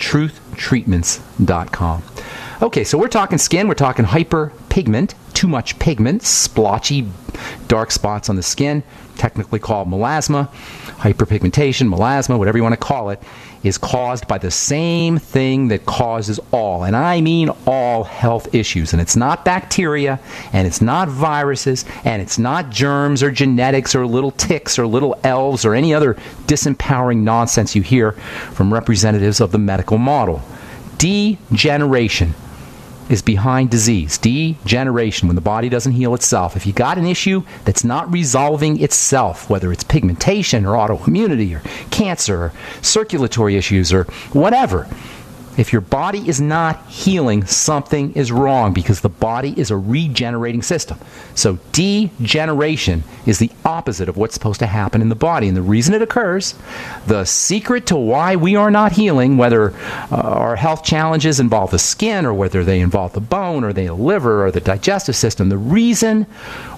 truthtreatments.com. Okay, so we're talking skin, we're talking hyperpigment, too much pigment, splotchy dark spots on the skin, technically called melasma. Hyperpigmentation, melasma, whatever you want to call it, is caused by the same thing that causes all, and I mean all, health issues. And it's not bacteria, and it's not viruses, and it's not germs or genetics or little ticks or little elves or any other disempowering nonsense you hear from representatives of the medical model. Degeneration is behind disease. Degeneration, when the body doesn't heal itself. If you got an issue that's not resolving itself, whether it's pigmentation or autoimmunity or cancer or circulatory issues or whatever, if your body is not healing, something is wrong, because the body is a regenerating system. So degeneration is the opposite of what's supposed to happen in the body. And the reason it occurs, the secret to why we are not healing, whether our health challenges involve the skin or whether they involve the bone or the liver or the digestive system, the reason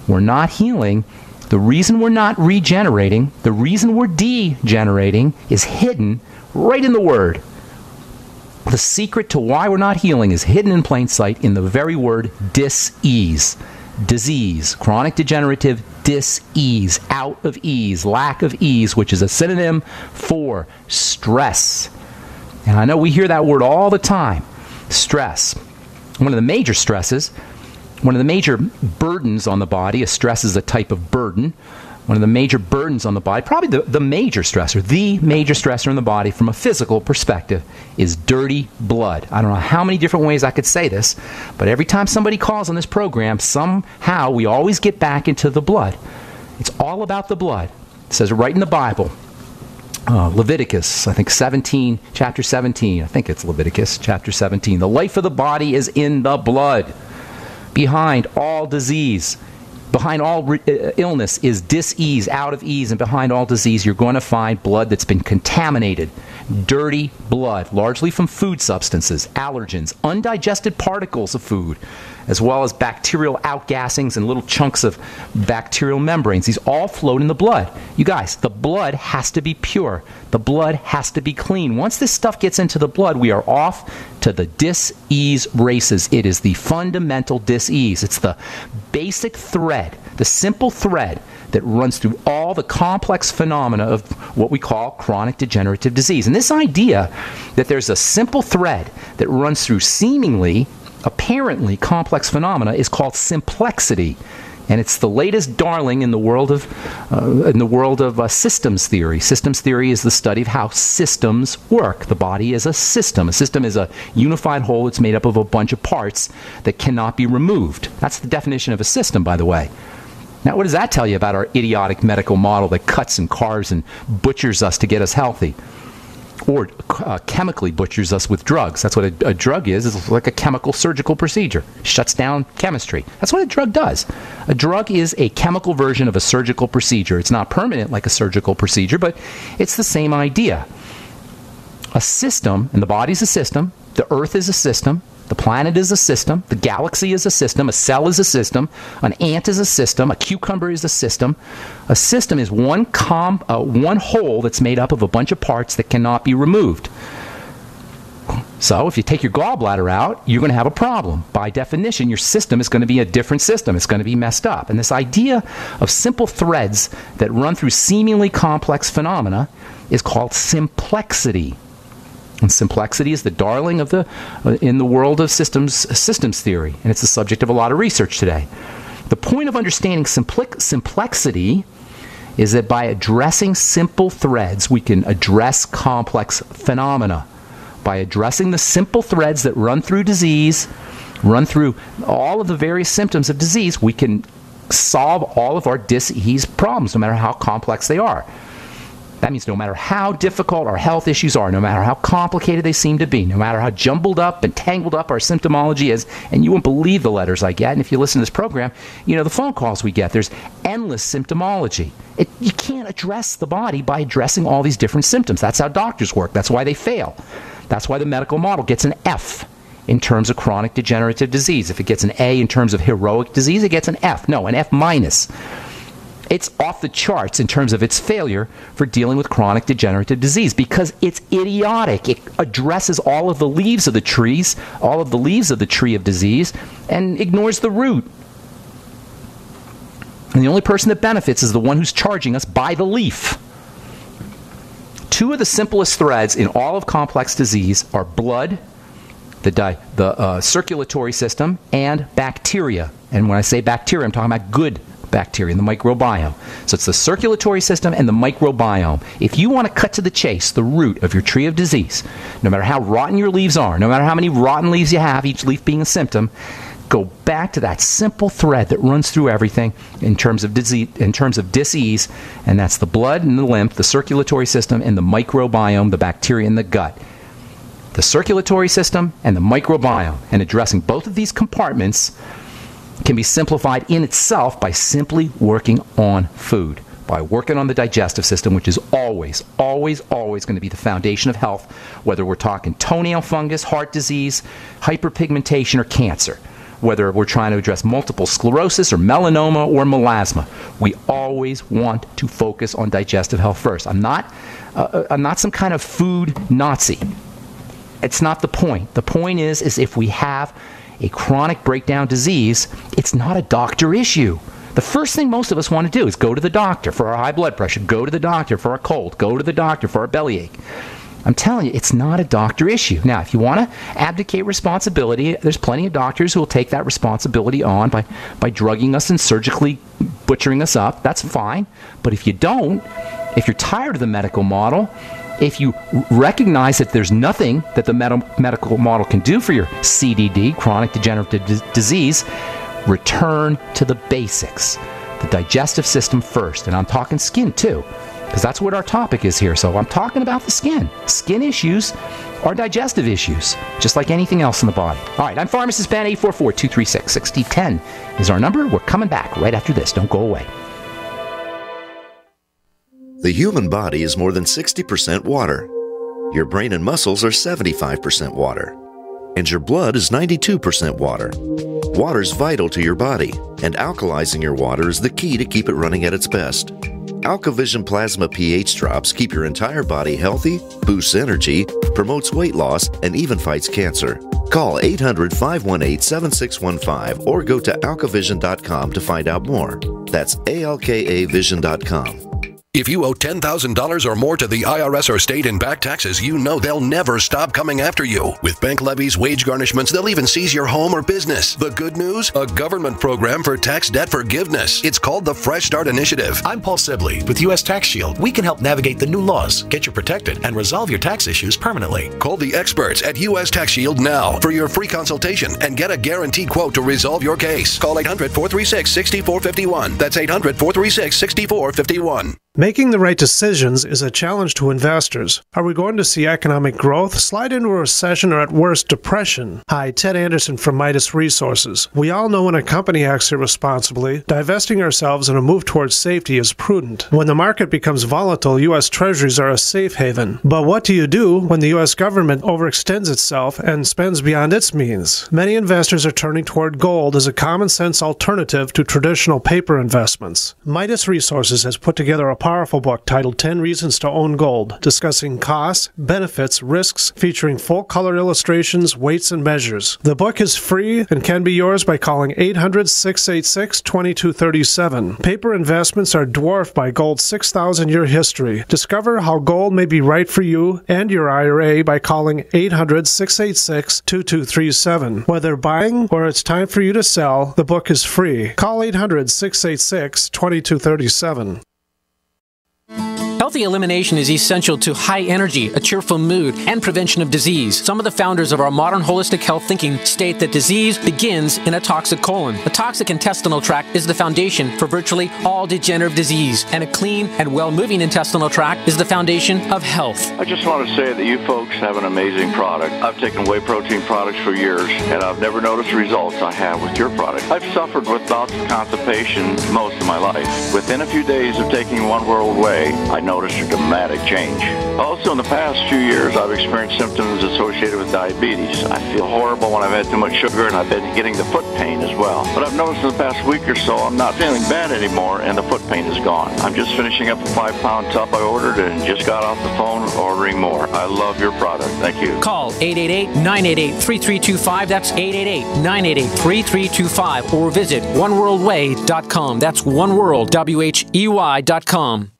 we're not healing, the reason we're not regenerating, the reason we're degenerating is hidden right in the word. The secret to why we're not healing is hidden in plain sight in the very word dis-ease. Disease, chronic degenerative dis-ease, out of ease, lack of ease, which is a synonym for stress. And I know we hear that word all the time, stress. One of the major stresses, one of the major burdens on the body, a stress is a type of burden. One of the major burdens on the body, probably the major stressor in the body from a physical perspective, is dirty blood. I don't know how many different ways I could say this, but every time somebody calls on this program, somehow we always get back into the blood. It's all about the blood. It says right in the Bible, Leviticus, I think chapter 17, I think it's Leviticus, chapter 17. The life of the body is in the blood. Behind all disease, behind all illness is dis-ease, out of ease, and behind all disease you're going to find blood that's been contaminated. Dirty blood, largely from food substances, allergens, undigested particles of food, as well as bacterial outgassings and little chunks of bacterial membranes. These all float in the blood. You guys, the blood has to be pure. The blood has to be clean. Once this stuff gets into the blood, we are off to the dis-ease races. It is the fundamental dis-ease. It's the basic thread, the simple thread that runs through all the complex phenomena of what we call chronic degenerative disease. And this idea that there's a simple thread that runs through seemingly, apparently complex phenomena is called simplexity. And it's the latest darling in the world of systems theory. Systems theory is the study of how systems work. The body is a system. A system is a unified whole that's made up of a bunch of parts that cannot be removed. That's the definition of a system, by the way. Now, what does that tell you about our idiotic medical model that cuts and carves and butchers us to get us healthy? Or chemically butchers us with drugs. That's what a drug is. It's like a chemical surgical procedure. Shuts down chemistry. That's what a drug does. A drug is a chemical version of a surgical procedure. It's not permanent like a surgical procedure, but it's the same idea. A system, and the body's a system, the earth is a system, the planet is a system, the galaxy is a system, a cell is a system, an ant is a system, a cucumber is a system. A system is one whole that's made up of a bunch of parts that cannot be removed. So if you take your gallbladder out, you're going to have a problem. By definition, your system is going to be a different system. It's going to be messed up. And this idea of simple threads that run through seemingly complex phenomena is called simplexity. And simplexity is the darling of in the world of systems theory, and it's the subject of a lot of research today. The point of understanding simplexity is that by addressing simple threads, we can address complex phenomena. By addressing the simple threads that run through disease, run through all of the various symptoms of disease, we can solve all of our dis-ease problems, no matter how complex they are. That means no matter how difficult our health issues are, no matter how complicated they seem to be, no matter how jumbled up and tangled up our symptomology is, and you won't believe the letters I get, and if you listen to this program, you know the phone calls we get. There's endless symptomology. You can't address the body by addressing all these different symptoms. That's how doctors work. That's why they fail. That's why the medical model gets an F in terms of chronic degenerative disease. If it gets an A in terms of heroic disease, it gets an F. No, an F minus. It's off the charts in terms of its failure for dealing with chronic degenerative disease because it's idiotic. It addresses all of the leaves of the trees, all of the leaves of the tree of disease, and ignores the root. And the only person that benefits is the one who's charging us by the leaf. Two of the simplest threads in all of complex disease are blood, the circulatory system, and bacteria. And when I say bacteria, I'm talking about good bacteria in the microbiome. So it's the circulatory system and the microbiome. If you want to cut to the chase, the root of your tree of disease, no matter how rotten your leaves are, no matter how many rotten leaves you have, each leaf being a symptom, go back to that simple thread that runs through everything in terms of disease, and that's the blood and the lymph, the circulatory system, and the microbiome, the bacteria in the gut. The circulatory system and the microbiome, and addressing both of these compartments can be simplified in itself by simply working on food, by working on the digestive system, which is always, always, always going to be the foundation of health, whether we're talking toenail fungus, heart disease, hyperpigmentation, or cancer, whether we're trying to address multiple sclerosis or melanoma or melasma. We always want to focus on digestive health first. I'm not some kind of food Nazi. It's not the point. The point is if we have a chronic breakdown disease, it's not a doctor issue. The first thing most of us want to do is go to the doctor for our high blood pressure, go to the doctor for our cold, go to the doctor for our bellyache. I'm telling you, it's not a doctor issue. Now, if you want to abdicate responsibility, there's plenty of doctors who will take that responsibility on by drugging us and surgically butchering us up. That's fine. But if you don't, if you're tired of the medical model, if you recognize that there's nothing that the medical model can do for your CDD, chronic degenerative disease, return to the basics. The digestive system first. And I'm talking skin too, because that's what our topic is here. So I'm talking about the skin. Skin issues are digestive issues, just like anything else in the body. All right, I'm Pharmacist Ben. 844-236-6010 is our number. We're coming back right after this. Don't go away. The human body is more than 60% water. Your brain and muscles are 75% water. And your blood is 92% water. Water's vital to your body, and alkalizing your water is the key to keep it running at its best. AlkaVision Plasma pH drops keep your entire body healthy, boosts energy, promotes weight loss, and even fights cancer. Call 800-518-7615 or go to alkavision.com to find out more. That's ALKAvision.com. If you owe $10,000 or more to the IRS or state in back taxes, you know they'll never stop coming after you. With bank levies, wage garnishments, they'll even seize your home or business. The good news? A government program for tax debt forgiveness. It's called the Fresh Start Initiative. I'm Paul Sibley with U.S. Tax Shield. We can help navigate the new laws, get you protected, and resolve your tax issues permanently. Call the experts at U.S. Tax Shield now for your free consultation and get a guaranteed quote to resolve your case. Call 800-436-6451. That's 800-436-6451. Making the right decisions is a challenge to investors. Are we going to see economic growth, slide into a recession, or at worst, depression? Hi, Ted Anderson from Midas Resources. We all know when a company acts irresponsibly, divesting ourselves in a move towards safety is prudent. When the market becomes volatile, U.S. Treasuries are a safe haven. But what do you do when the U.S. government overextends itself and spends beyond its means? Many investors are turning toward gold as a common-sense alternative to traditional paper investments. Midas Resources has put together a powerful book titled 10 Reasons to Own Gold, discussing costs, benefits, risks, featuring full-color illustrations, weights, and measures. The book is free and can be yours by calling 800-686-2237. Paper investments are dwarfed by gold's 6,000-year history. Discover how gold may be right for you and your IRA by calling 800-686-2237. Whether buying or it's time for you to sell, the book is free. Call 800-686-2237. Healthy elimination is essential to high energy, a cheerful mood, and prevention of disease. Some of the founders of our modern holistic health thinking state that disease begins in a toxic colon. A toxic intestinal tract is the foundation for virtually all degenerative disease, and a clean and well-moving intestinal tract is the foundation of health. I just want to say that you folks have an amazing product. I've taken whey protein products for years, and I've never noticed the results I have with your product. I've suffered with bouts of constipation most of my life. Within a few days of taking One World Whey, I noticed noticed a dramatic change. Also, in the past few years, I've experienced symptoms associated with diabetes. I feel horrible when I've had too much sugar, and I've been getting the foot pain as well. But I've noticed in the past week or so, I'm not feeling bad anymore, and the foot pain is gone. I'm just finishing up a 5-pound tub I ordered and just got off the phone ordering more. I love your product. Thank you. Call 888-988-3325. That's 888-988-3325. Or visit oneworldway.com. That's oneworld.com.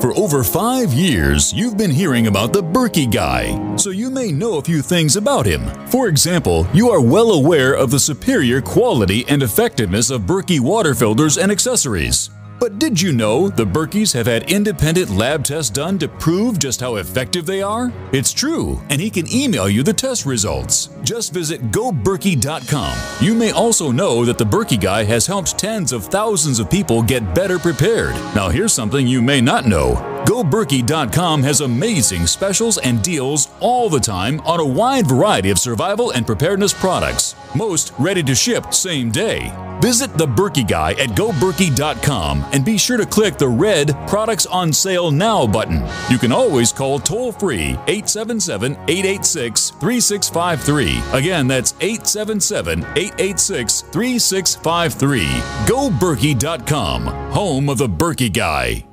For over 5 years, you've been hearing about the Berkey guy, so you may know a few things about him. For example, you are well aware of the superior quality and effectiveness of Berkey water filters and accessories. But did you know the Berkeys have had independent lab tests done to prove just how effective they are? It's true, and he can email you the test results. Just visit goberkey.com. You may also know that the Berkey guy has helped tens of thousands of people get better prepared. Now here's something you may not know. GoBerkey.com has amazing specials and deals all the time on a wide variety of survival and preparedness products, most ready to ship same day. Visit the Berkey guy at GoBerkey.com and be sure to click the red Products on Sale Now button. You can always call toll-free 877-886-3653. Again, that's 877-886-3653. GoBerkey.com, home of the Berkey guy.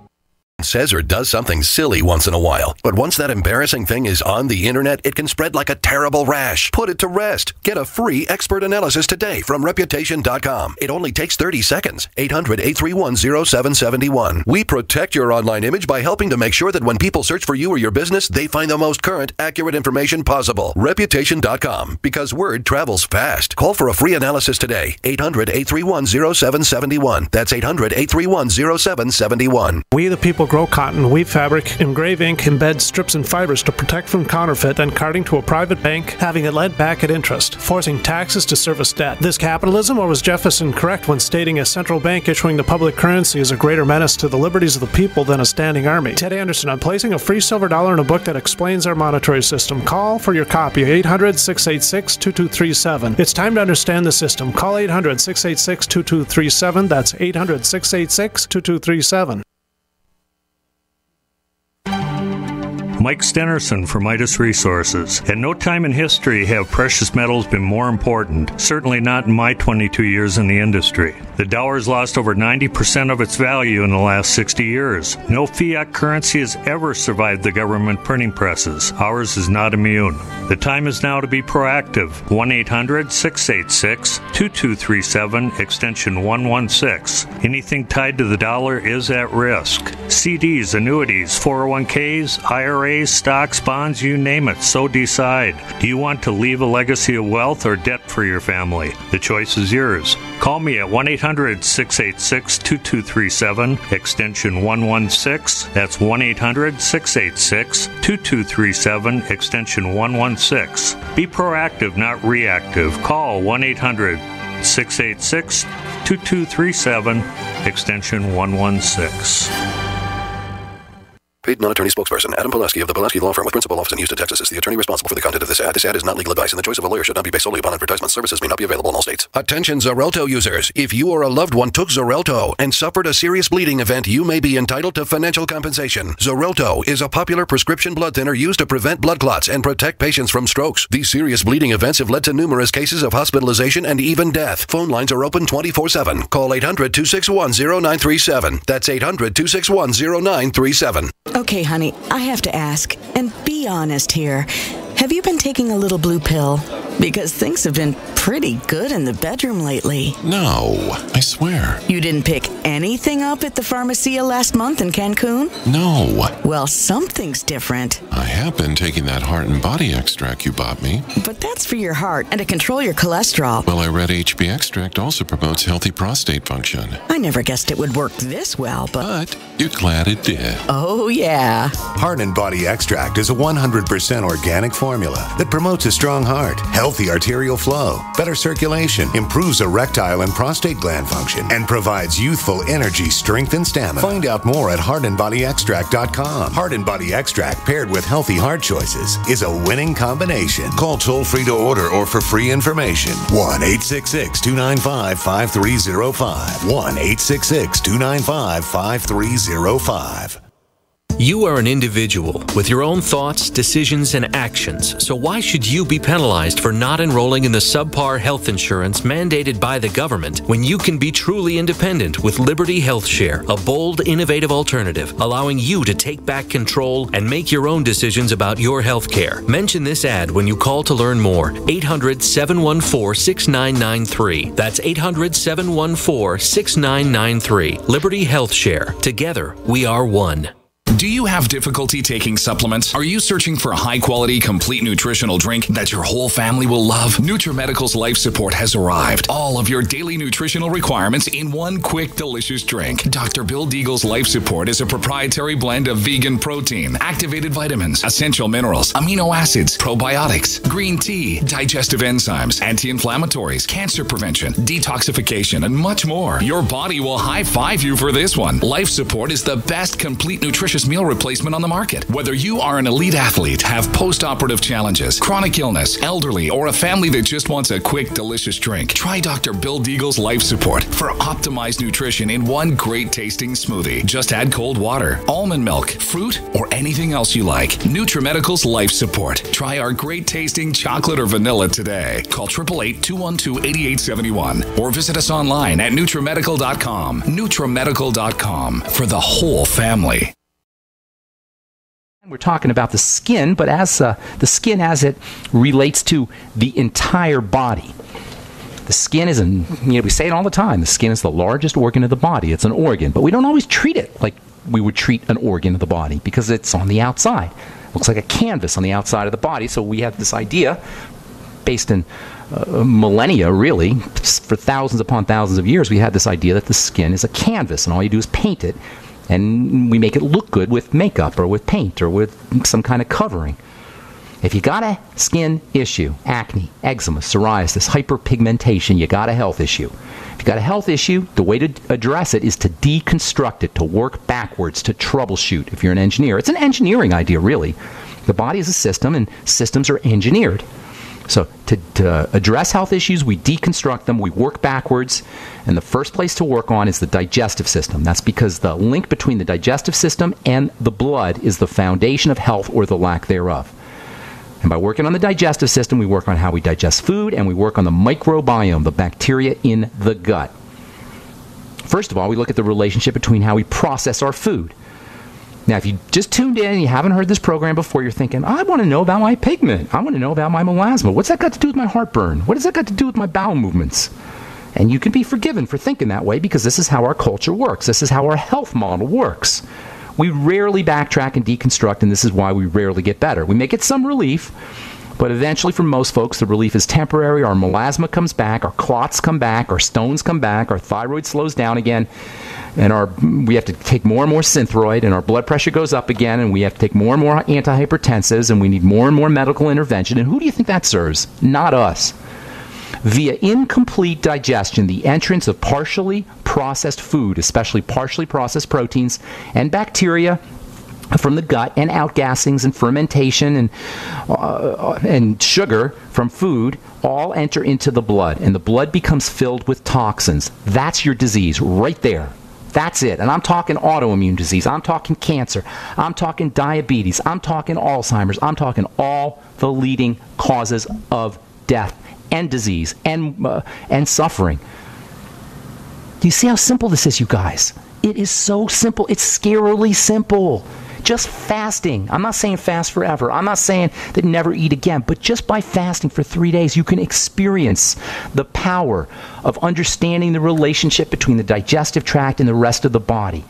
Says or does something silly once in a while, but once that embarrassing thing is on the internet, it can spread like a terrible rash. Put it to rest. Get a free expert analysis today from Reputation.com. It only takes 30 seconds. 800-831-0771. We protect your online image by helping to make sure that when people search for you or your business, they find the most current, accurate information possible. Reputation.com, because word travels fast. Call for a free analysis today. 800-831-0771. That's 800-831-0771. We the people grow cotton, weave fabric, engrave ink, embed strips and fibers to protect from counterfeit, then carting to a private bank, having it lent back at interest, forcing taxes to service debt. This capitalism, or was Jefferson correct when stating a central bank issuing the public currency is a greater menace to the liberties of the people than a standing army? Ted Anderson, I'm placing a free silver dollar in a book that explains our monetary system. Call for your copy, 800-686-2237. It's time to understand the system. Call 800-686-2237. That's 800-686-2237. Mike Stenerson for Midas Resources. At no time in history have precious metals been more important, certainly not in my 22 years in the industry. The dollar has lost over 90% of its value in the last 60 years. No fiat currency has ever survived the government printing presses. Ours is not immune. The time is now to be proactive. 1-800-686-2237, extension 116. Anything tied to the dollar is at risk. CDs, annuities, 401ks, IRAs, stocks, bonds, you name it, so decide. Do you want to leave a legacy of wealth or debt for your family? The choice is yours. Call me at 1-800-686-2237, extension 116. That's 1-800-686-2237, extension 116. Be proactive, not reactive. Call 1-800-686-2237, extension 116. Paid non-attorney spokesperson Adam Pulaski of the Pulaski Law Firm with principal office in Houston, Texas is the attorney responsible for the content of this ad. This ad is not legal advice, and the choice of a lawyer should not be based solely upon advertisement. Services may not be available in all states. Attention Xarelto users. If you or a loved one took Xarelto and suffered a serious bleeding event, you may be entitled to financial compensation. Xarelto is a popular prescription blood thinner used to prevent blood clots and protect patients from strokes. These serious bleeding events have led to numerous cases of hospitalization and even death. Phone lines are open 24/7. Call 800-261-0937. That's 800-261-0937. Okay, honey, I have to ask, and be honest here. Have you been taking a little blue pill? Because things have been pretty good in the bedroom lately. No, I swear. You didn't pick anything up at the Pharmacia last month in Cancun? No. Well, something's different. I have been taking that heart and body extract you bought me. But that's for your heart and to control your cholesterol. Well, I read HB extract also promotes healthy prostate function. I never guessed it would work this well, but you're glad it did. Oh, yeah. Heart and Body Extract is a 100% organic formula that promotes a strong heart, healthy arterial flow, better circulation, improves erectile and prostate gland function, and provides youthful energy, strength, and stamina. Find out more at heartandbodyextract.com. Heart and Body Extract paired with healthy heart choices is a winning combination. Call toll-free to order or for free information. 1-866-295-5305. 1-866-295-5305. You are an individual with your own thoughts, decisions, and actions, so why should you be penalized for not enrolling in the subpar health insurance mandated by the government when you can be truly independent with Liberty Health Share, a bold, innovative alternative allowing you to take back control and make your own decisions about your health care? Mention this ad when you call to learn more. 800-714-6993. That's 800-714-6993. Liberty Health Share. Together, we are one. Do you have difficulty taking supplements? Are you searching for a high-quality, complete nutritional drink that your whole family will love? NutriMedical's Life Support has arrived. All of your daily nutritional requirements in one quick, delicious drink. Dr. Bill Deagle's Life Support is a proprietary blend of vegan protein, activated vitamins, essential minerals, amino acids, probiotics, green tea, digestive enzymes, anti-inflammatories, cancer prevention, detoxification, and much more. Your body will high-five you for this one. Life Support is the best complete nutritious meal replacement on the market. Whether you are an elite athlete, have post-operative challenges, chronic illness, elderly, or a family that just wants a quick, delicious drink, try Dr. Bill Deagle's Life Support for optimized nutrition in one great tasting smoothie. Just add cold water, almond milk, fruit, or anything else you like. NutriMedical's Life Support. Try our great tasting chocolate or vanilla today. Call 888-212-8871 or visit us online at NutriMedical.com. NutriMedical.com for the whole family. We're talking about the skin, but as the skin as it relates to the entire body. The skin is, we say it all the time, the skin is the largest organ of the body. It's an organ, but we don't always treat it like we would treat an organ of the body because it's on the outside. It looks like a canvas on the outside of the body, so we have this idea based in millennia, really, for thousands upon thousands of years, we had this idea that the skin is a canvas, and all you do is paint it. And we make it look good with makeup or with paint or with some kind of covering. If you got a skin issue, acne, eczema, psoriasis, hyperpigmentation, you got a health issue. If you got a health issue, the way to address it is to deconstruct it, to work backwards, to troubleshoot. If you're an engineer, it's an engineering idea, really. The body is a system, and systems are engineered. So to address health issues, we deconstruct them, we work backwards, and the first place to work on is the digestive system. That's because the link between the digestive system and the blood is the foundation of health or the lack thereof. And by working on the digestive system, we work on how we digest food, and we work on the microbiome, the bacteria in the gut. First of all, we look at the relationship between how we process our food. Now, if you just tuned in and you haven't heard this program before, you're thinking, I want to know about my pigment. I want to know about my melasma. What's that got to do with my heartburn? What has that got to do with my bowel movements? And you can be forgiven for thinking that way because this is how our culture works. This is how our health model works. We rarely backtrack and deconstruct, and this is why we rarely get better. We may get some relief, but eventually for most folks, the relief is temporary. Our melasma comes back, our clots come back, our stones come back, our thyroid slows down again. And we have to take more and more Synthroid, and our blood pressure goes up again, and we have to take more and more antihypertensives, and we need more and more medical intervention. And who do you think that serves? Not us. Via incomplete digestion, the entrance of partially processed food, especially partially processed proteins and bacteria from the gut, and outgassings and fermentation and sugar from food all enter into the blood, and the blood becomes filled with toxins. That's your disease right there. That's it. And I'm talking autoimmune disease. I'm talking cancer. I'm talking diabetes. I'm talking Alzheimer's. I'm talking all the leading causes of death and disease and suffering. Do you see how simple this is, you guys? It is so simple. It's scarily simple. Just fasting. I'm not saying fast forever. I'm not saying that never eat again. But just by fasting for 3 days, you can experience the power of understanding the relationship between the digestive tract and the rest of the body.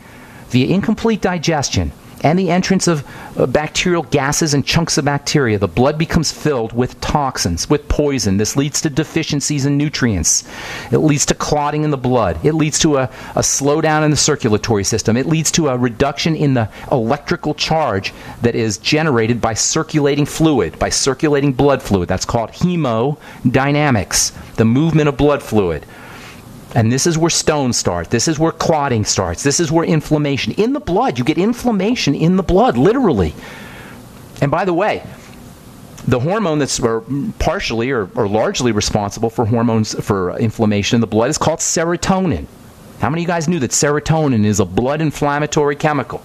Via incomplete digestion and the entrance of bacterial gases and chunks of bacteria, the blood becomes filled with toxins, with poison. This leads to deficiencies in nutrients. It leads to clotting in the blood. It leads to a slowdown in the circulatory system. It leads to a reduction in the electrical charge that is generated by circulating fluid, by circulating blood fluid. That's called hemodynamics, the movement of blood fluid. And this is where stones start. This is where clotting starts. This is where inflammation. In the blood, you get inflammation in the blood, literally. And by the way, the hormone that's partially or largely responsible for inflammation in the blood is called serotonin. How many of you guys knew that serotonin is a blood inflammatory chemical?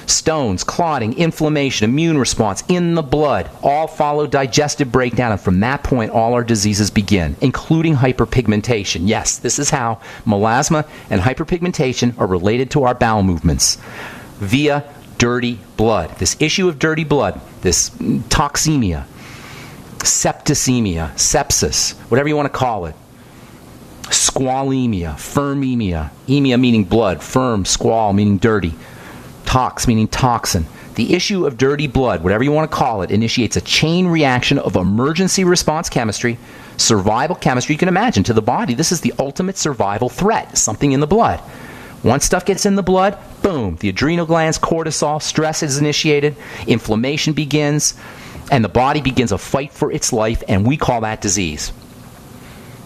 Stones, clotting, inflammation, immune response in the blood all follow digestive breakdown, and from that point all our diseases begin, including hyperpigmentation. Yes, this is how melasma and hyperpigmentation are related to our bowel movements, via dirty blood. This issue of dirty blood, this toxemia, septicemia, sepsis, whatever you want to call it, squalemia, firmemia, emia meaning blood, firm, squal meaning dirty, tox meaning toxin. The issue of dirty blood, whatever you want to call it, initiates a chain reaction of emergency response chemistry, survival chemistry. You can imagine, to the body, this is the ultimate survival threat, something in the blood. Once stuff gets in the blood, boom, the adrenal glands, cortisol, stress is initiated, inflammation begins, and the body begins a fight for its life, and we call that disease.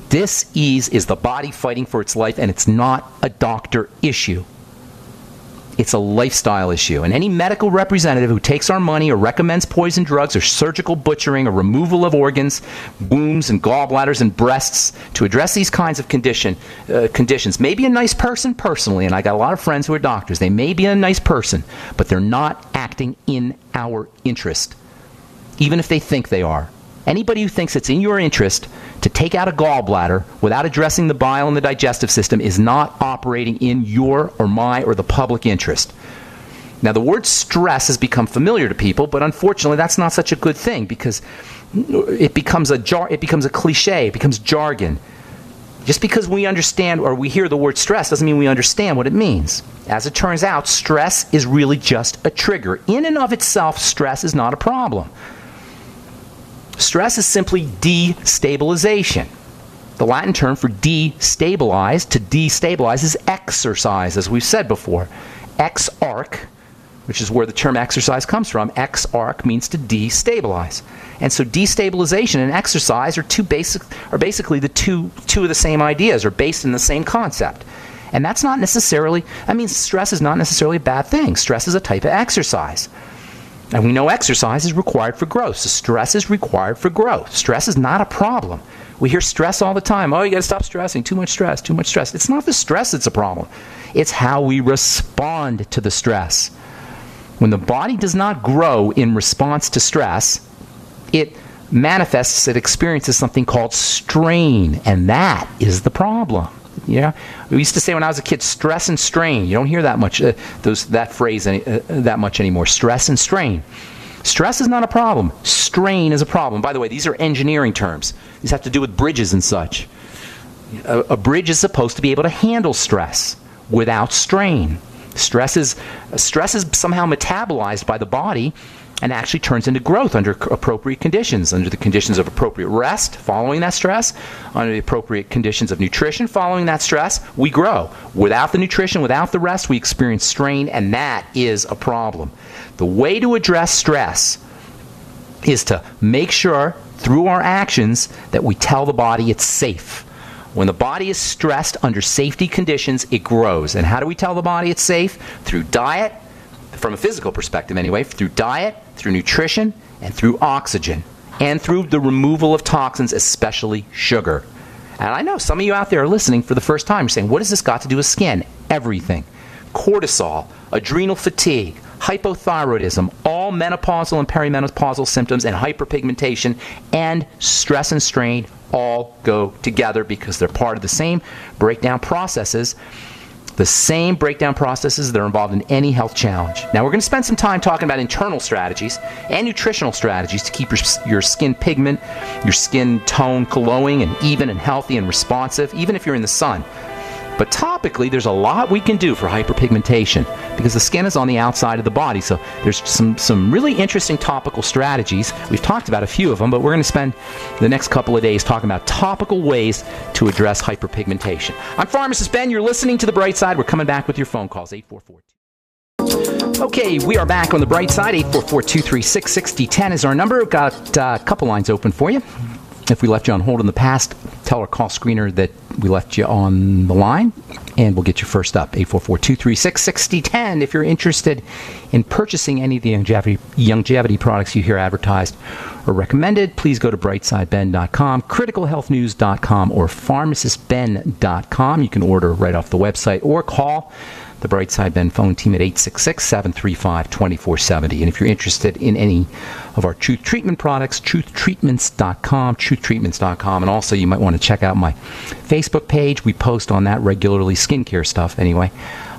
Dis-ease is the body fighting for its life, and it's not a doctor issue. It's a lifestyle issue. And any medical representative who takes our money or recommends poison drugs or surgical butchering or removal of organs, wombs and gallbladders and breasts to address these kinds of conditions may be a nice person personally, and I got a lot of friends who are doctors. They may be a nice person, but they're not acting in our interest, even if they think they are. Anybody who thinks it's in your interest to take out a gallbladder without addressing the bile and the digestive system is not operating in your or my or the public interest. Now, the word stress has become familiar to people, but unfortunately that's not such a good thing, because it becomes a cliche, it becomes jargon. Just because we understand or we hear the word stress doesn't mean we understand what it means. As it turns out, stress is really just a trigger. In and of itself, stress is not a problem. Stress is simply destabilization. The Latin term for destabilize, to destabilize, is exercise, as we've said before. Exarch, which is where the term exercise comes from, exarch means to destabilize. And so destabilization and exercise are basically the two of the same ideas, or based in the same concept. And that's not necessarily, stress is not necessarily a bad thing. Stress is a type of exercise. And we know exercise is required for growth. So stress is required for growth. Stress is not a problem. We hear stress all the time. Oh, you got to stop stressing. Too much stress, too much stress. It's not the stress that's a problem. It's how we respond to the stress. When the body does not grow in response to stress, it manifests, it experiences something called strain. And that is the problem. Yeah, we used to say when I was a kid, stress and strain. You don't hear that much that phrase that much anymore. Stress and strain. Stress is not a problem. Strain is a problem. By the way, these are engineering terms. These have to do with bridges and such. A bridge is supposed to be able to handle stress without strain. Stress is somehow metabolized by the body and actually turns into growth under appropriate conditions, under the conditions of appropriate rest following that stress, under the appropriate conditions of nutrition following that stress, we grow. Without the nutrition, without the rest, we experience strain, and that is a problem. The way to address stress is to make sure through our actions that we tell the body it's safe. When the body is stressed under safety conditions, it grows. And how do we tell the body it's safe? Through diet, from a physical perspective anyway, through diet, through nutrition, and through oxygen, and through the removal of toxins, especially sugar. And I know some of you out there are listening for the first time. You're saying, what has this got to do with skin? Everything. Cortisol, adrenal fatigue, hypothyroidism, all menopausal and perimenopausal symptoms, and hyperpigmentation, and stress and strain all go together because they're part of the same breakdown processes. The same breakdown processes that are involved in any health challenge. Now, we're going to spend some time talking about internal strategies and nutritional strategies to keep your skin pigment, your skin tone glowing and even and healthy and responsive, even if you're in the sun. But topically, there's a lot we can do for hyperpigmentation because the skin is on the outside of the body. So there's some really interesting topical strategies. We've talked about a few of them, but we're going to spend the next couple of days talking about topical ways to address hyperpigmentation. I'm Pharmacist Ben. You're listening to The Bright Side. We're coming back with your phone calls, 844. Okay, we are back on The Bright Side. 844-236-6010 is our number. We've got a couple lines open for you. If we left you on hold in the past, tell our call screener that we left you on the line, and we'll get you first up. 844-236-6010. If you're interested in purchasing any of the longevity products you hear advertised or recommended, please go to brightsideben.com, criticalhealthnews.com, or pharmacistben.com. You can order right off the website or call The Bright Side Ben phone team at 866-735-2470. And if you're interested in any of our Truth Treatment products, truthtreatments.com, truthtreatments.com. And also you might want to check out my Facebook page. We post on that regularly, skincare stuff anyway.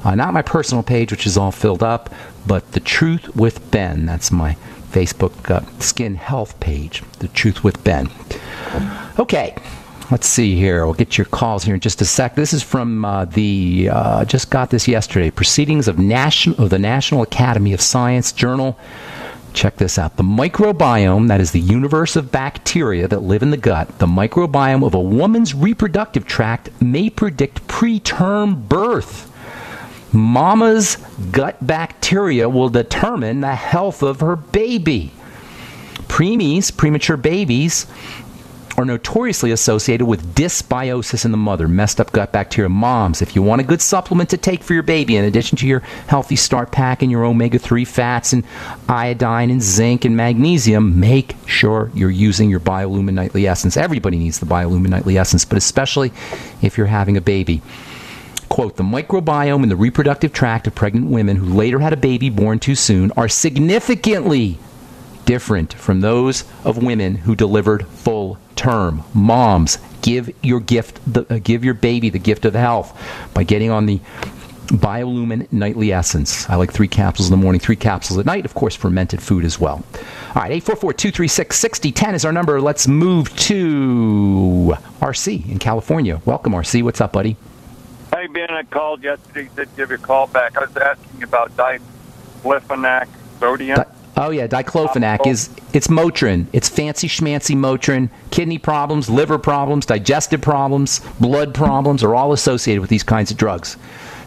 Not my personal page, which is all filled up, but The Truth with Ben. That's my Facebook skin health page, The Truth with Ben. Okay. Let's see here. We'll get your calls here in just a sec. This is from just got this yesterday, Proceedings of the National Academy of Science Journal. Check this out. The microbiome, that is the universe of bacteria that live in the gut, the microbiome of a woman's reproductive tract may predict preterm birth. Mama's gut bacteria will determine the health of her baby. Preemies, premature babies, are notoriously associated with dysbiosis in the mother, messed up gut bacteria. Moms, if you want a good supplement to take for your baby, in addition to your Healthy Start Pack and your omega-3 fats and iodine and zinc and magnesium, make sure you're using your Biolumin Nightly Essence. Everybody needs the Biolumin Nightly Essence, but especially if you're having a baby. Quote, the microbiome in the reproductive tract of pregnant women who later had a baby born too soon are significantly different from those of women who delivered full term. Moms, give your baby the gift of health by getting on the Biolumin Nightly Essence. I like 3 capsules in the morning, 3 capsules at night. Of course, fermented food as well. All right, 844-236-6010 is our number. Let's move to RC in California. Welcome, RC. What's up, buddy? Hey, Ben, I called yesterday. Said give you a call back. I was asking about diclofenac sodium. Oh, yeah, diclofenac it's Motrin. It's fancy schmancy Motrin. Kidney problems, liver problems, digestive problems, blood problems are all associated with these kinds of drugs.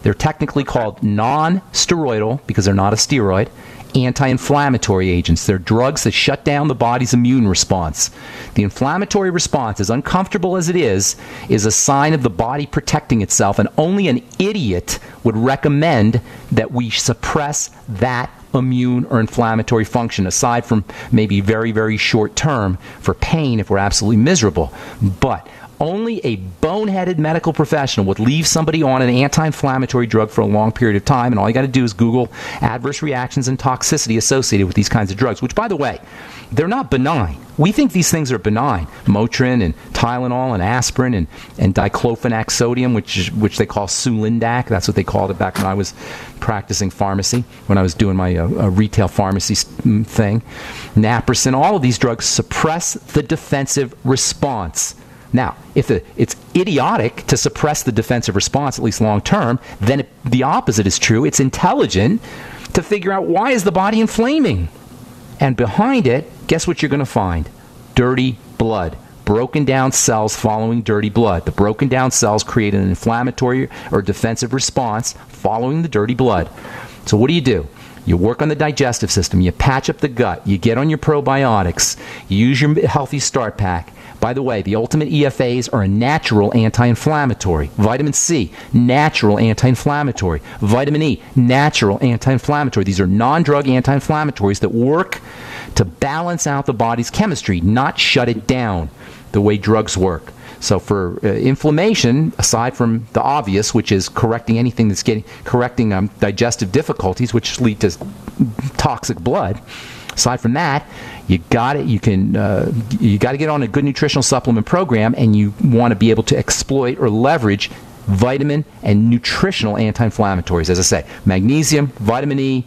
They're technically called nonsteroidal, because they're not a steroid, anti-inflammatory agents. They're drugs that shut down the body's immune response. The inflammatory response, as uncomfortable as it is a sign of the body protecting itself, and only an idiot would recommend that we suppress that immune or inflammatory function, aside from maybe very, very short term for pain if we're absolutely miserable. But only a boneheaded medical professional would leave somebody on an anti-inflammatory drug for a long period of time, and all you got to do is Google adverse reactions and toxicity associated with these kinds of drugs, which, by the way, they're not benign. We think these things are benign. Motrin and Tylenol and aspirin and diclofenac sodium, which they call Sulindac. That's what they called it back when I was practicing pharmacy, when I was doing my retail pharmacy thing. Naproxen, all of these drugs suppress the defensive response. Now, if it's idiotic to suppress the defensive response, at least long term, then the opposite is true. It's intelligent to figure out, why is the body inflaming? And behind it, guess what you're going to find? Dirty blood. Broken down cells following dirty blood. The broken down cells create an inflammatory or defensive response following the dirty blood. So what do? You work on the digestive system. You patch up the gut. You get on your probiotics. You use your Healthy Start Pack. By the way, the ultimate EFAs are a natural anti-inflammatory. Vitamin C, natural anti-inflammatory. Vitamin E, natural anti-inflammatory. These are non-drug anti-inflammatories that work to balance out the body's chemistry, not shut it down the way drugs work. So for inflammation, aside from the obvious, which is correcting anything that's correcting digestive difficulties, which lead to toxic blood, aside from that, you got to get on a good nutritional supplement program, and you want to be able to exploit or leverage vitamin and nutritional anti-inflammatories. As I say, magnesium, vitamin E,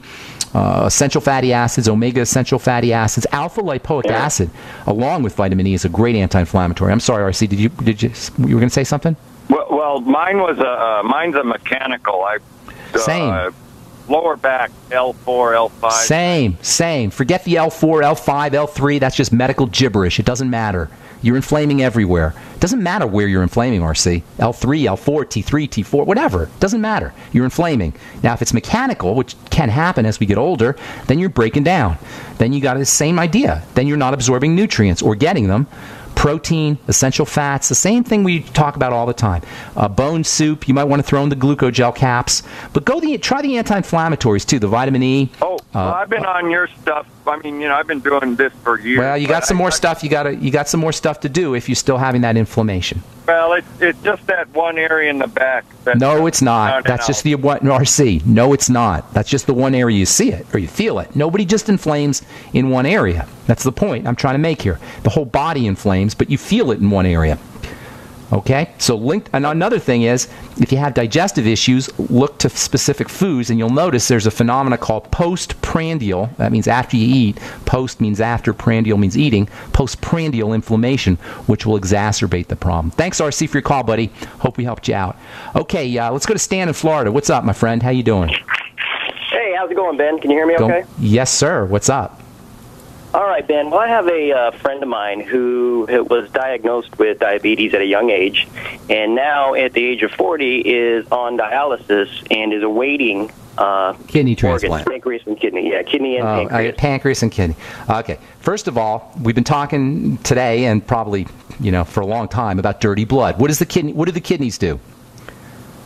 essential fatty acids, omega essential fatty acids, alpha lipoic acid, along with vitamin E, is a great anti-inflammatory. I'm sorry, RC, you were going to say something? Well, mine's a mechanical. Same. Lower back, L4, L5. Same. Forget the L4, L5, L3. That's just medical gibberish. It doesn't matter. You're inflaming everywhere. It doesn't matter where you're inflaming, RC. L3, L4, T3, T4, whatever. It doesn't matter. You're inflaming. Now, if it's mechanical, which can happen as we get older, then you're breaking down. Then you got the same idea. Then you're not absorbing nutrients or getting them. Protein, essential fats, the same thing we talk about all the time. Bone soup, you might want to throw in the glucogel caps. But try the anti-inflammatories too, the vitamin E. Oh, Well, I've been on your stuff. I mean, I've been doing this for years. Well, you got some more stuff. You got some more stuff to do if you're still having that inflammation. Well, it's just that one area in the back. No, it's not. That's just the one RC. No, it's not. That's just the one area you see it or you feel it. Nobody just inflames in one area. That's the point I'm trying to make here. The whole body inflames, but you feel it in one area. Okay, so and another thing is, if you have digestive issues, look to specific foods, and you'll notice there's a phenomena called postprandial. That means after you eat. Post means after, prandial means eating. Postprandial inflammation, which will exacerbate the problem. Thanks, RC, for your call, buddy. Hope we helped you out. Okay, let's go to Stan in Florida. What's up, my friend? How you doing? Hey, how's it going, Ben? Can you hear me okay? Yes, sir. What's up? All right, Ben. Well, I have a friend of mine who was diagnosed with diabetes at a young age, and now at the age of 40 is on dialysis and is awaiting kidney transplant. Pancreas and kidney. Yeah, kidney and pancreas. Pancreas and kidney. Okay. First of all, we've been talking today and probably, for a long time about dirty blood. What do the kidneys do?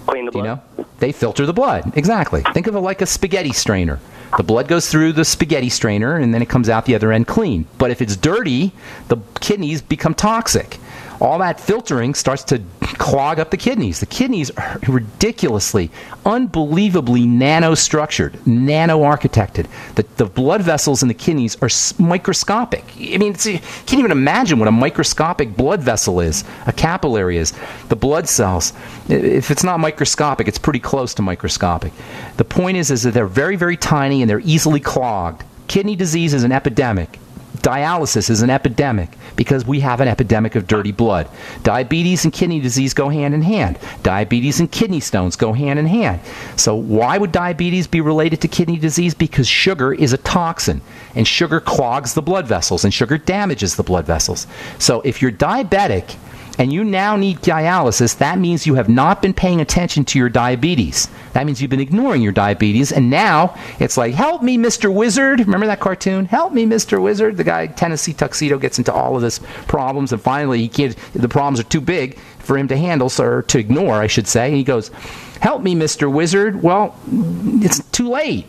Clean the blood. They filter the blood. Exactly. Think of it like a spaghetti strainer. The blood goes through the spaghetti strainer, and then it comes out the other end clean. But if it's dirty, the kidneys become toxic. All that filtering starts to clog up the kidneys. The kidneys are ridiculously, unbelievably nano-structured, nano-architected. The blood vessels in the kidneys are microscopic. I mean, you can't even imagine what a microscopic blood vessel is, a capillary is. The blood cells, if it's not microscopic, it's pretty close to microscopic. The point is that they're very, very tiny and they're easily clogged. Kidney disease is an epidemic. Dialysis is an epidemic because we have an epidemic of dirty blood. Diabetes and kidney disease go hand in hand. Diabetes and kidney stones go hand in hand. So why would diabetes be related to kidney disease? Because sugar is a toxin, and sugar clogs the blood vessels, and sugar damages the blood vessels. So if you're diabetic and you now need dialysis, that means you have not been paying attention to your diabetes. That means you've been ignoring your diabetes, and now it's like, help me, Mr. Wizard. Remember that cartoon? Help me, Mr. Wizard. The guy, Tennessee Tuxedo, gets into all of this problems, and finally the problems are too big for him to handle, or to ignore, I should say. And he goes, help me, Mr. Wizard. Well, it's too late.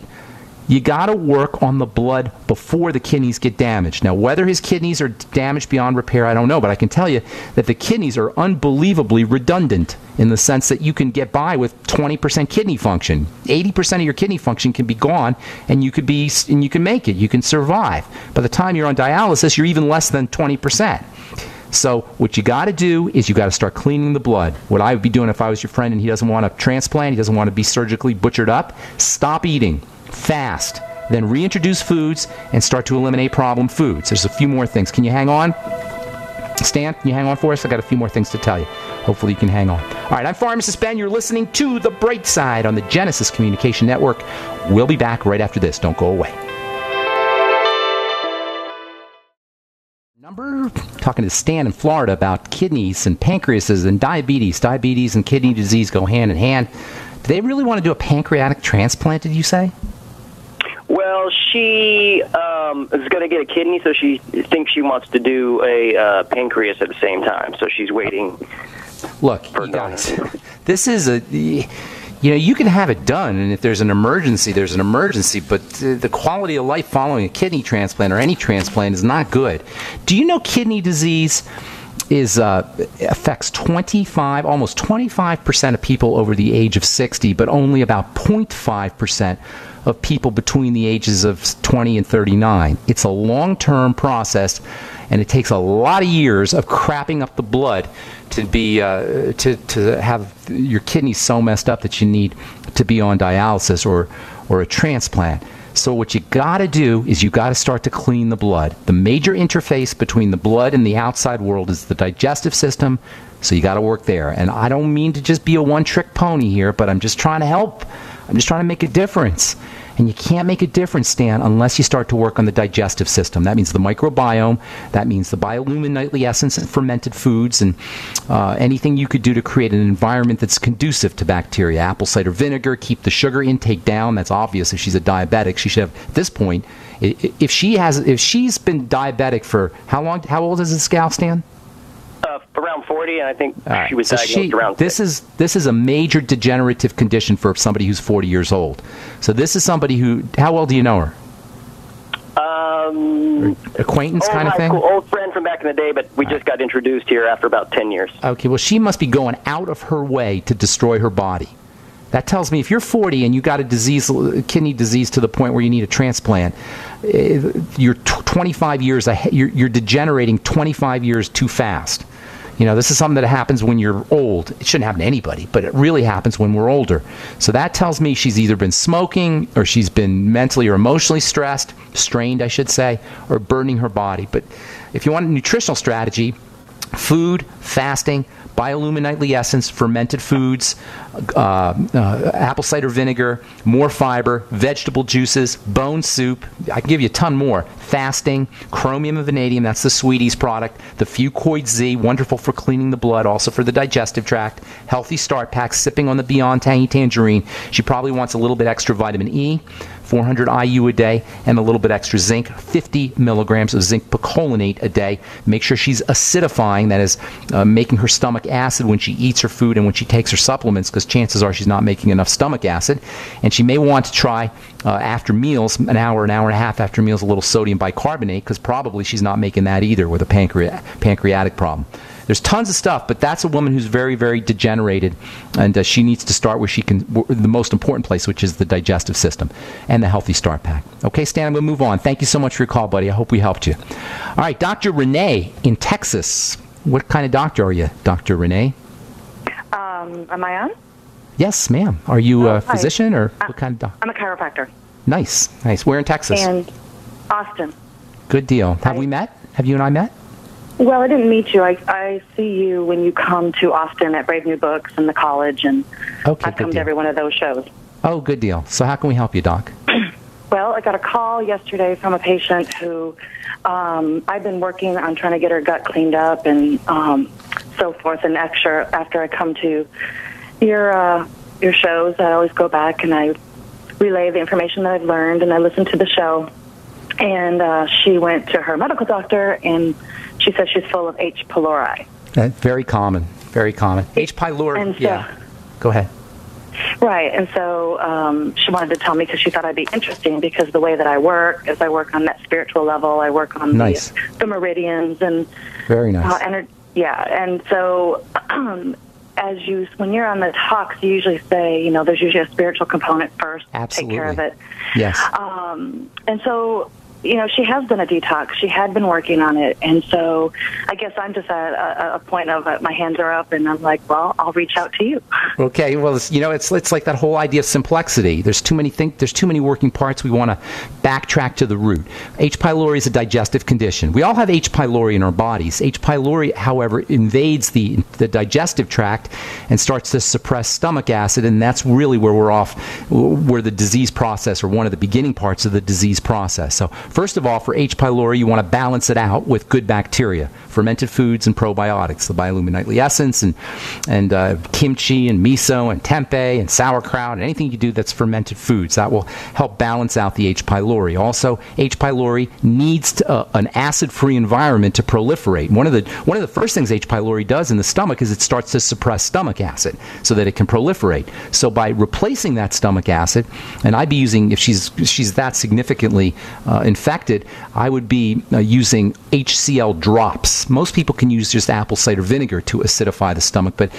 You got to work on the blood before the kidneys get damaged. Now, whether his kidneys are damaged beyond repair, I don't know, but I can tell you that the kidneys are unbelievably redundant in the sense that you can get by with 20% kidney function. 80% of your kidney function can be gone, and you can make it. You can survive. By the time you're on dialysis, you're even less than 20%. So what you got to do is you got to start cleaning the blood. What I would be doing if I was your friend and he doesn't want a transplant, he doesn't want to be surgically butchered up, stop eating. Fast, then reintroduce foods and start to eliminate problem foods. There's a few more things. Can you hang on? Stan, can you hang on for us? I got a few more things to tell you. Hopefully you can hang on. All right, I'm Pharmacist Ben. You're listening to The Bright Side on the Genesis Communication Network. We'll be back right after this. Don't go away. Talking to Stan in Florida about kidneys and pancreases and diabetes. Diabetes and kidney disease go hand in hand. Do they really want to do a pancreatic transplant, did you say? Well, she is going to get a kidney, so she thinks she wants to do a pancreas at the same time. So she's waiting. Look, you guys, this is you can have it done, and if there's an emergency, there's an emergency, but the quality of life following a kidney transplant or any transplant is not good. Do you know kidney disease affects almost 25% of people over the age of 60, but only about 0.5% of people between the ages of 20 and 39. It's a long-term process, and it takes a lot of years of crapping up the blood to be to have your kidneys so messed up that you need to be on dialysis or a transplant. So what you got to do is you got to start to clean the blood. The major interface between the blood and the outside world is the digestive system, so you got to work there. And I don't mean to just be a one-trick pony here, but I'm just trying to help. I'm just trying to make a difference. And you can't make a difference, Stan, unless you start to work on the digestive system. That means the microbiome. That means the biolumin nightly essence and fermented foods and anything you could do to create an environment that's conducive to bacteria. Apple cider vinegar, keep the sugar intake down. That's obvious. If she's a diabetic, she should have, at this point, if she's been diabetic for how long? How old is this gal, Stan? Around 40, and I think she was diagnosed around 6. This is a major degenerative condition for somebody who's 40 years old. So this is somebody who, how well do you know her? acquaintance kind of thing? Cool. Old friend from back in the day, but we just got introduced here after about 10 years. Okay, well, she must be going out of her way to destroy her body. That tells me if you're 40 and you got a kidney disease to the point where you need a transplant, you're 25 years ahead, you're degenerating 25 years too fast. You know, this is something that happens when you're old. It shouldn't happen to anybody, but it really happens when we're older. So that tells me she's either been smoking, or she's been mentally or emotionally strained, I should say, or burdening her body. But if you want a nutritional strategy, food, fasting, biolumin nightly essence, fermented foods, apple cider vinegar, more fiber, vegetable juices, bone soup. I can give you a ton more. Fasting, chromium and vanadium, that's the Sweeties product. The Fuchs Z, wonderful for cleaning the blood, also for the digestive tract. Healthy Start Pack, sipping on the Beyond Tangy Tangerine. She probably wants a little bit extra vitamin E, 400 IU a day, and a little bit extra zinc, 50 milligrams of zinc picolinate a day. Make sure she's acidifying, that is, making her stomach acid when she eats her food and when she takes her supplements, because chances are she's not making enough stomach acid. And she may want to try, after meals, an hour and a half after meals, a little sodium bicarbonate, because probably she's not making that either with a pancreatic problem. There's tons of stuff, but that's a woman who's very, very degenerated, and she needs to start where she can, the most important place, which is the digestive system and the Healthy Start Pack. Okay, Stan, I'm going to move on. Thank you so much for your call, buddy. I hope we helped you. All right, Dr. Renee in Texas. What kind of doctor are you, Dr. Renee? Am I on? Yes, ma'am. Are you a physician, or what kind of doctor? I'm a chiropractor. Nice, nice. Where in Texas? And Austin. Good deal. Have we met? Have you and I met? Well, I didn't meet you. I see you when you come to Austin at Brave New Books and the college, and I've come to every one of those shows. Oh, good deal. So how can we help you, Doc? Well, I got a call yesterday from a patient who I've been working on trying to get her gut cleaned up and so forth. And after I come to your shows, I always go back and I relay the information that I've learned, and I listen to the show. And she went to her medical doctor, and she says she's full of H. pylori. Very common, very common. H. pylori, so, yeah. Go ahead. Right, and so she wanted to tell me because she thought I'd be interesting, because the way that I work is I work on that spiritual level. I work on the meridians and very nice. And so when you're on the talks, you usually say, there's usually a spiritual component first. Absolutely. Take care of it. Yes. And so, she has done a detox. She had been working on it. And so I guess I'm just at a point of my hands are up, and I'm like, well, I'll reach out to you. Okay. Well, it's like that whole idea of simplicity. There's too many working parts. We want to backtrack to the root. H. pylori is a digestive condition. We all have H. pylori in our bodies. H. pylori, however, invades the digestive tract and starts to suppress stomach acid, and that's really where we're off, where the disease process, or one of the beginning parts of the disease process. So first of all, for H. pylori, you want to balance it out with good bacteria, fermented foods and probiotics, the biolumin nightly essence, and kimchi and miso and tempeh and sauerkraut, and anything you do that's fermented foods. That will help balance out the H. pylori. Also, H. pylori needs an acid-free environment to proliferate. One of the first things H. pylori does in the stomach is it starts to suppress stomach acid so that it can proliferate. So by replacing that stomach acid, and I'd be using, if she's that significantly infected, I would be using HCl drops. Most people can use just apple cider vinegar to acidify the stomach, but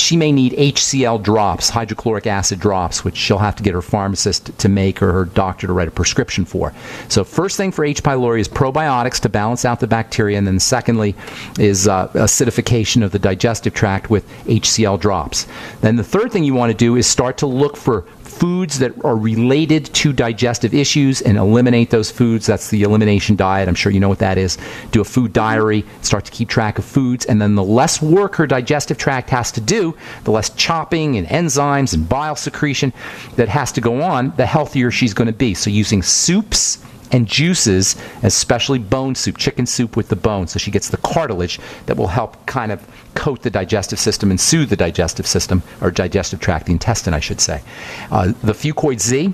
she may need HCl drops, hydrochloric acid drops, which she'll have to get her pharmacist to make, or her doctor to write a prescription for. So first thing for H. pylori is probiotics to balance out the bacteria, and then secondly is acidification of the digestive tract with HCl drops. Then the third thing you want to do is start to look for foods that are related to digestive issues and eliminate those foods. That's the elimination diet. I'm sure you know what that is. Do a food diary, start to keep track of foods, and then the less work her digestive tract has to do, the less chopping and enzymes and bile secretion that has to go on, the healthier she's going to be. So using soups and juices, especially bone soup, chicken soup with the bone, so she gets the cartilage that will help kind of coat the digestive system and soothe the digestive system, or digestive tract, the intestine, I should say. The Fuchs Z,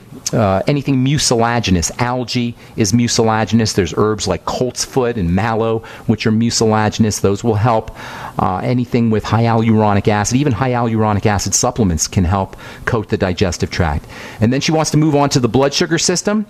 anything mucilaginous. Algae is mucilaginous. There's herbs like colt's foot and mallow, which are mucilaginous. Those will help. Anything with hyaluronic acid, even hyaluronic acid supplements can help coat the digestive tract. And then she wants to move on to the blood sugar system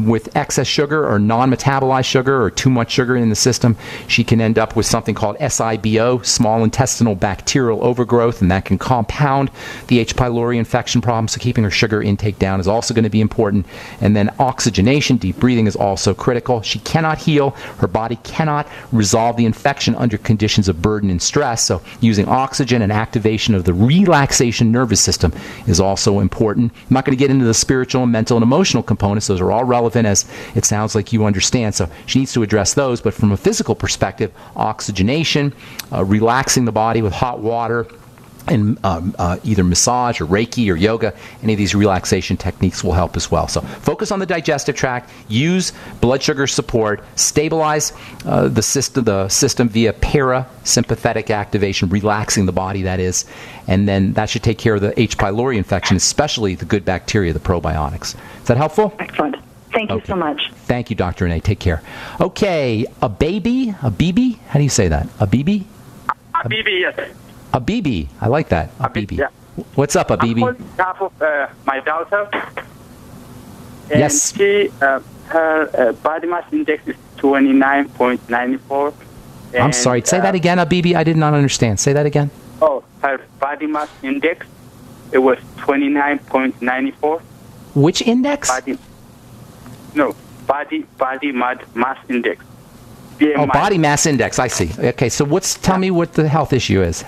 with excess sugar or non-metabolized sugar or too much sugar in the system, she can end up with something called SIBO, small intestinal bacterial overgrowth, and that can compound the H. pylori infection problem. So keeping her sugar intake down is also going to be important. And then oxygenation, deep breathing, is also critical. She cannot heal. Her body cannot resolve the infection under conditions of burden and stress. So using oxygen and activation of the relaxation nervous system is also important. I'm not going to get into the spiritual and mental and emotional components. Those are all relevant, as it sounds like you understand. So she needs to address those. But from a physical perspective, oxygenation, relaxing the body with hot water, and either massage or Reiki or yoga, any of these relaxation techniques will help as well. So focus on the digestive tract, use blood sugar support, stabilize the system via parasympathetic activation, relaxing the body, that is, and then that should take care of the H. pylori infection, especially the good bacteria, the probiotics. Is that helpful? Excellent. Thank you so much. Thank you, Dr. Renee. Take care. Okay, Abibi? How do you say that? Abibi? Abibi, yes. Abibi. I like that. Abibi. Yeah. What's up, Abibi? I'm on behalf of my daughter. And yes. She, her body mass index is 29.94. I'm sorry. Say that again, Abibi. I did not understand. Say that again. Oh, her body mass index, it was 29.94. Which index? Body mass index. BMI. Oh, body mass index. I see. Okay, so tell me what the health issue is.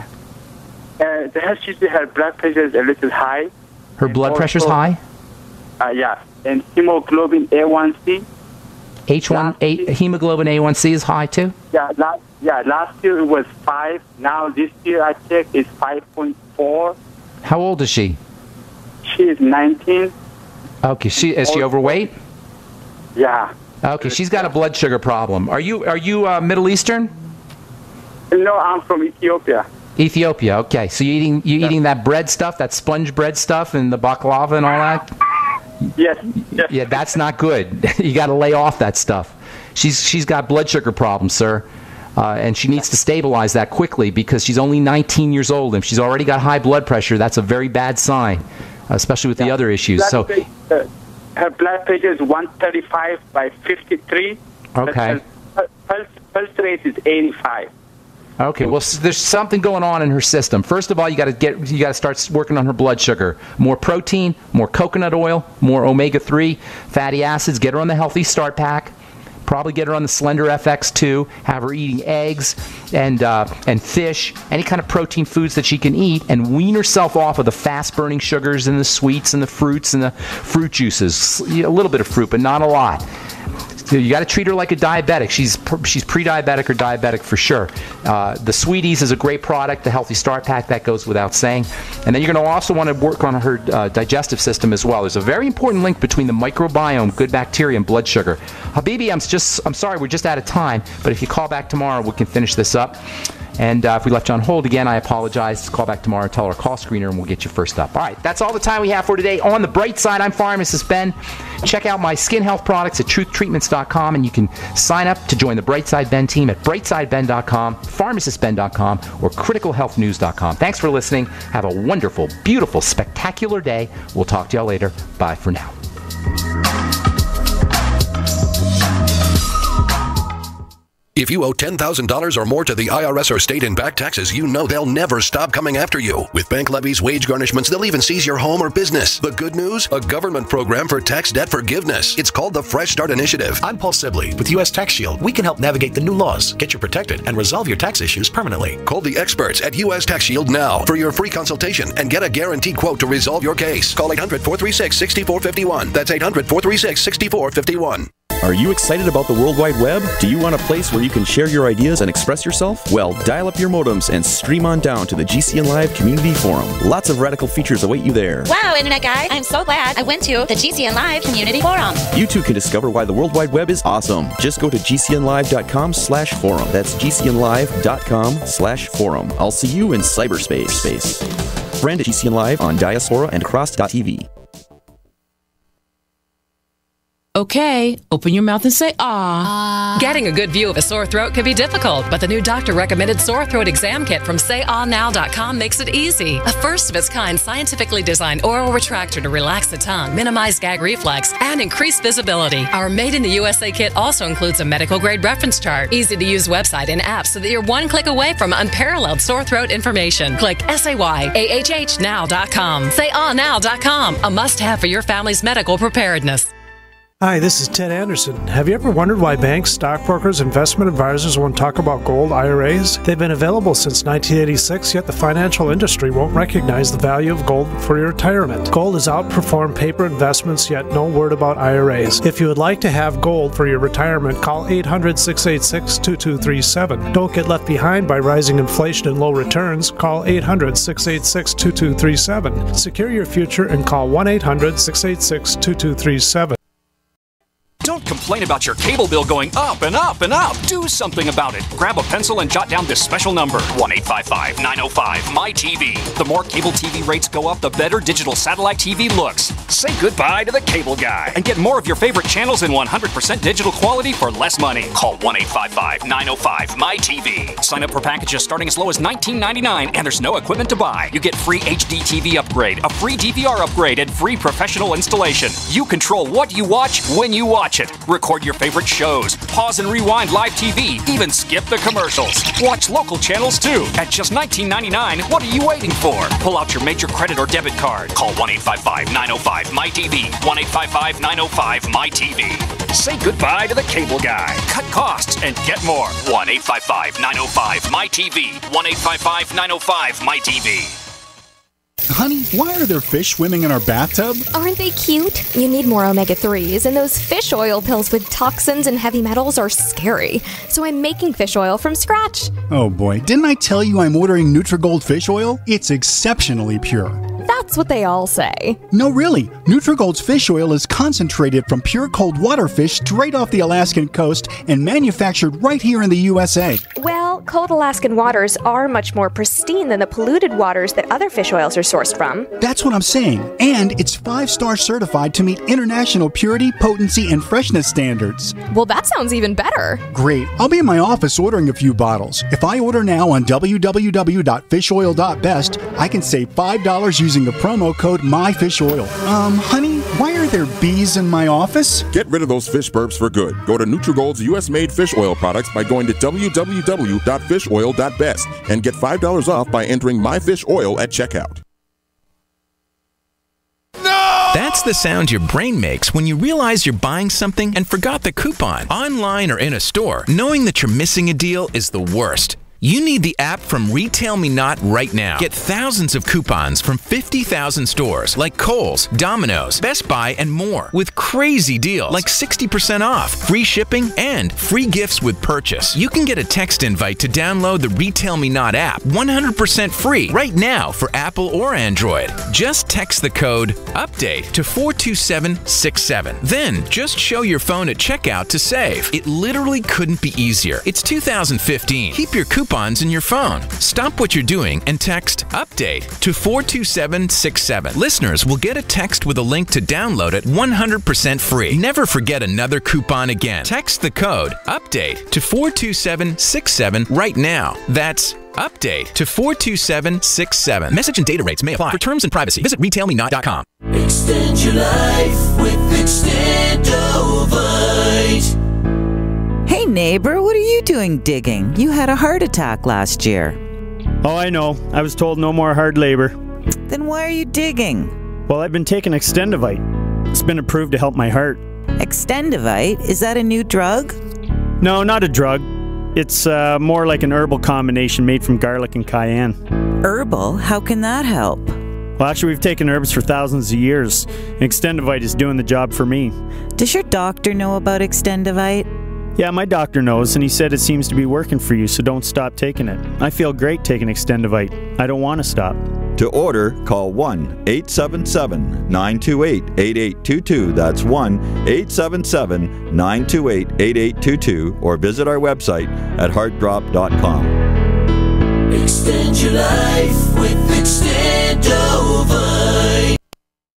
The health issue, her blood pressure is a little high. Her blood pressure's high? Yeah. And hemoglobin A1C. Hemoglobin A1C is high too? Yeah, last year it was 5. Now this year I checked it's 5.4. How old is she? She is 19. Okay, is she overweight? Yeah. Okay, she's got a blood sugar problem. Are you Middle Eastern? No, I'm from Ethiopia. Ethiopia. Okay, so you eating that bread stuff, that sponge bread stuff, and the baklava and all that? Yes. Yeah, that's not good. You got to lay off that stuff. She's got blood sugar problems, sir, and she needs to stabilize that quickly because she's only 19 years old, and if she's already got high blood pressure, that's a very bad sign, especially with the other issues. Her blood pressure is 135/53. Okay. Her pulse rate is 85. Okay, well, there's something going on in her system. First of all, you got to start working on her blood sugar. More protein, more coconut oil, more omega-3 fatty acids. Get her on the Healthy Start Pack. Probably get her on the Slender FX2. Have her eating eggs and fish, any kind of protein foods that she can eat, and wean herself off of the fast-burning sugars and the sweets and the fruits and the fruit juices. A little bit of fruit, but not a lot. So you got to treat her like a diabetic. She's pre-diabetic or diabetic for sure. The Sweeties is a great product. The Healthy Start Pack, that goes without saying. And then you're going to also want to work on her digestive system as well. There's a very important link between the microbiome, good bacteria, and blood sugar. Habibi, I'm sorry, we're just out of time. But if you call back tomorrow, we can finish this up. And if we left you on hold again, I apologize. Call back tomorrow, tell our call screener, and we'll get you first up. All right, that's all the time we have for today. On the bright side, I'm Pharmacist Ben. Check out my skin health products at truthtreatments.com, and you can sign up to join the Brightside Ben team at brightsideben.com, pharmacistben.com, or criticalhealthnews.com. Thanks for listening. Have a wonderful, beautiful, spectacular day. We'll talk to y'all later. Bye for now. If you owe $10,000 or more to the IRS or state in back taxes, you know they'll never stop coming after you. With bank levies, wage garnishments, they'll even seize your home or business. The good news? A government program for tax debt forgiveness. It's called the Fresh Start Initiative. I'm Paul Sibley with U.S. Tax Shield. We can help navigate the new laws, get you protected, and resolve your tax issues permanently. Call the experts at U.S. Tax Shield now for your free consultation and get a guaranteed quote to resolve your case. Call 800-436-6451. That's 800-436-6451. Are you excited about the World Wide Web? Do you want a place where you can share your ideas and express yourself? Well, dial up your modems and stream on down to the GCN Live Community Forum. Lots of radical features await you there. Wow, Internet guy, I'm so glad I went to the GCN Live Community Forum. You too can discover why the World Wide Web is awesome. Just go to gcnlive.com/forum. That's gcnlive.com/forum. I'll see you in cyberspace. Friend at GCN Live on Diaspora and Cross.tv. Okay, open your mouth and say ah. Getting a good view of a sore throat can be difficult, but the new doctor-recommended sore throat exam kit from SayAhNow.com makes it easy. A first-of-its-kind scientifically designed oral retractor to relax the tongue, minimize gag reflex, and increase visibility. Our Made in the USA kit also includes a medical-grade reference chart, easy-to-use website and app so that you're one click away from unparalleled sore throat information. Click SayAhNow.com. SayAhNow.com, a must-have for your family's medical preparedness. Hi, this is Ted Anderson. Have you ever wondered why banks, stockbrokers, investment advisors won't talk about gold IRAs? They've been available since 1986, yet the financial industry won't recognize the value of gold for your retirement. Gold has outperformed paper investments, yet no word about IRAs. If you would like to have gold for your retirement, call 800-686-2237. Don't get left behind by rising inflation and low returns. Call 800-686-2237. Secure your future and call 1-800-686-2237. Don't complain about your cable bill going up and up and up. Do something about it. Grab a pencil and jot down this special number, 1-855-905-MY-TV. The more cable TV rates go up, the better digital satellite TV looks. Say goodbye to the cable guy and get more of your favorite channels in 100% digital quality for less money. Call 1-855-905-MY-TV. Sign up for packages starting as low as $19.99 and there's no equipment to buy. You get free HD TV upgrade, a free DVR upgrade, and free professional installation. You control what you watch when you watch it. Record your favorite shows, pause and rewind live TV, even skip the commercials. Watch local channels too. At just $19.99, what are you waiting for? Pull out your major credit or debit card. Call 1-855-905-MY-TV. 1-855-905-MY-TV. Say goodbye to the cable guy. Cut costs and get more. 1-855-905-MY-TV. 1-855-905-MY-TV. Honey, why are there fish swimming in our bathtub? Aren't they cute? You need more omega-3s, and those fish oil pills with toxins and heavy metals are scary. So I'm making fish oil from scratch. Oh boy, didn't I tell you I'm ordering Nutrigold fish oil? It's exceptionally pure. That's what they all say. No, really. Nutrigold's fish oil is concentrated from pure cold water fish straight off the Alaskan coast and manufactured right here in the USA. Well, cold Alaskan waters are much more pristine than the polluted waters that other fish oils are sourced from. That's what I'm saying. And it's 5-star certified to meet international purity, potency, and freshness standards. Well, that sounds even better. Great. I'll be in my office ordering a few bottles. If I order now on www.fishoil.best, I can save $5 using the promo code MyFishOil. Honey, why are there bees in my office? Get rid of those fish burps for good. Go to Nutrigold's US-made fish oil products by going to www.fishoil.best and get $5 off by entering MyFishOil at checkout. That's the sound your brain makes when you realize you're buying something and forgot the coupon. Online or in a store, knowing that you're missing a deal is the worst. You need the app from Retail Me Not right now. Get thousands of coupons from 50,000 stores like Kohl's, Domino's, Best Buy, and more with crazy deals like 60% off, free shipping, and free gifts with purchase. You can get a text invite to download the Retail Me Not app 100% free right now for Apple or Android. Just text the code UPDATE to 42767. Then just show your phone at checkout to save. It literally couldn't be easier. It's 2015. Keep your coupons in your phone. Stop what you're doing and text UPDATE to 42767. Listeners will get a text with a link to download it 100% free. Never forget another coupon again. Text the code UPDATE to 42767 right now. That's UPDATE to 42767. Message and data rates may apply. For terms and privacy, visit retailmenot.com. Extend your life with Extendovite. Hey neighbor, what are you doing digging? You had a heart attack last year. Oh, I know. I was told no more hard labor. Then why are you digging? Well, I've been taking Extendovite. It's been approved to help my heart. Extendovite? Is that a new drug? No, not a drug. It's more like an herbal combination made from garlic and cayenne. Herbal? How can that help? Well, actually, we've taken herbs for thousands of years. Extendovite is doing the job for me. Does your doctor know about Extendovite? Yeah, my doctor knows, and he said it seems to be working for you, so don't stop taking it. I feel great taking Extendovite. I don't want to stop. To order, call 1-877-928-8822. That's 1-877-928-8822, or visit our website at heartdrop.com. Extend your life with Extend.